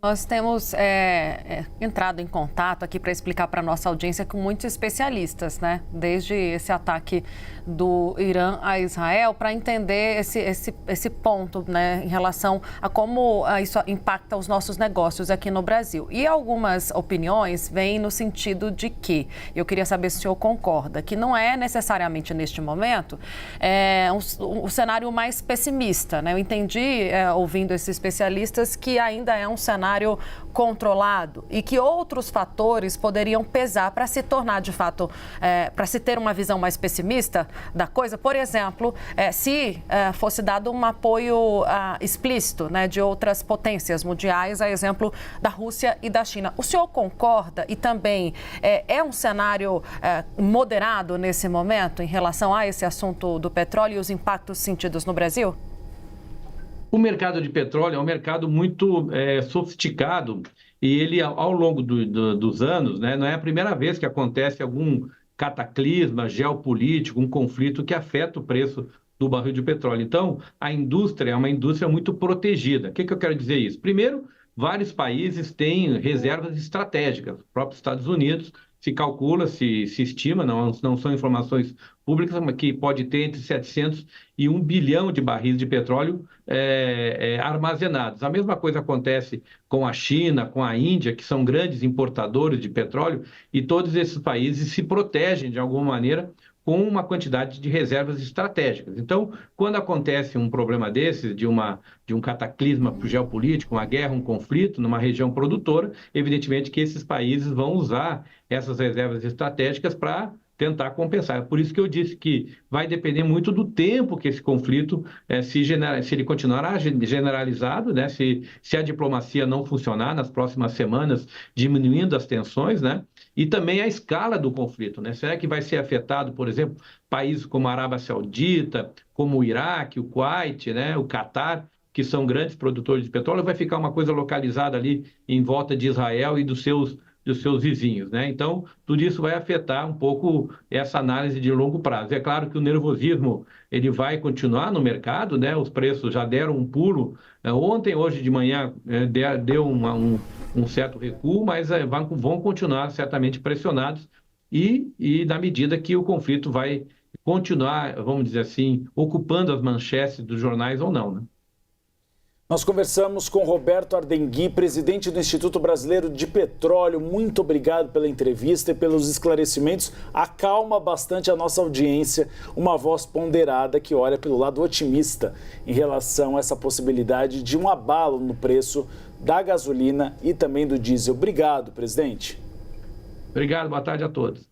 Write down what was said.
Nós temos entrado em contato aqui para explicar para a nossa audiência com muitos especialistas, né? Desde esse ataque do Irã a Israel, para entender esse ponto, né? Em relação a como isso impacta os nossos negócios aqui no Brasil. E algumas opiniões vêm no sentido de que, eu queria saber se o senhor concorda, que não é necessariamente neste momento um cenário mais pessimista, né? Eu entendi, ouvindo esses especialistas, que ainda é um cenário controlado e que outros fatores poderiam pesar para se tornar, de fato, para se ter uma visão mais pessimista da coisa. Por exemplo, se fosse dado um apoio explícito, né, de outras potências mundiais, a exemplo da Rússia e da China. O senhor concorda e também é um cenário moderado nesse momento em relação a esse assunto do petróleo e os impactos sentidos no Brasil? O mercado de petróleo é um mercado muito sofisticado e ele, ao longo dos anos, né, não é a primeira vez que acontece algum cataclisma geopolítico, um conflito que afeta o preço do barril de petróleo. Então, a indústria é uma indústria muito protegida. O que eu quero dizer isso? Primeiro, vários países têm reservas estratégicas. O próprio Estados Unidos se calcula, se estima, não são informações públicas, mas que pode ter entre 700 e 1 bilhão de barris de petróleo armazenados. A mesma coisa acontece com a China, com a Índia, que são grandes importadores de petróleo, e todos esses países se protegem de alguma maneira com uma quantidade de reservas estratégicas. Então, quando acontece um problema desses, de um cataclisma geopolítico, uma guerra, um conflito numa região produtora, evidentemente que esses países vão usar essas reservas estratégicas para tentar compensar. É por isso que eu disse que vai depender muito do tempo que esse conflito, se ele continuará generalizado, né? Se a diplomacia não funcionar nas próximas semanas, diminuindo as tensões, né? E também a escala do conflito, né? Será que vai ser afetado, por exemplo, países como a Arábia Saudita, como o Iraque, o Kuwait, né? O Catar, que são grandes produtores de petróleo, vai ficar uma coisa localizada ali em volta de Israel e dos seus vizinhos, né? Então, tudo isso vai afetar um pouco essa análise de longo prazo. É claro que o nervosismo, ele vai continuar no mercado, né? Os preços já deram um pulo. Ontem, hoje de manhã, deu um certo recuo, mas vão continuar certamente pressionados e na medida que o conflito vai continuar, vamos dizer assim, ocupando as manchetes dos jornais ou não, né? Nós conversamos com Roberto Ardengui, presidente do Instituto Brasileiro de Petróleo. Muito obrigado pela entrevista e pelos esclarecimentos. Acalma bastante a nossa audiência, uma voz ponderada que olha pelo lado otimista em relação a essa possibilidade de um abalo no preço da gasolina e também do diesel. Obrigado, presidente. Obrigado, boa tarde a todos.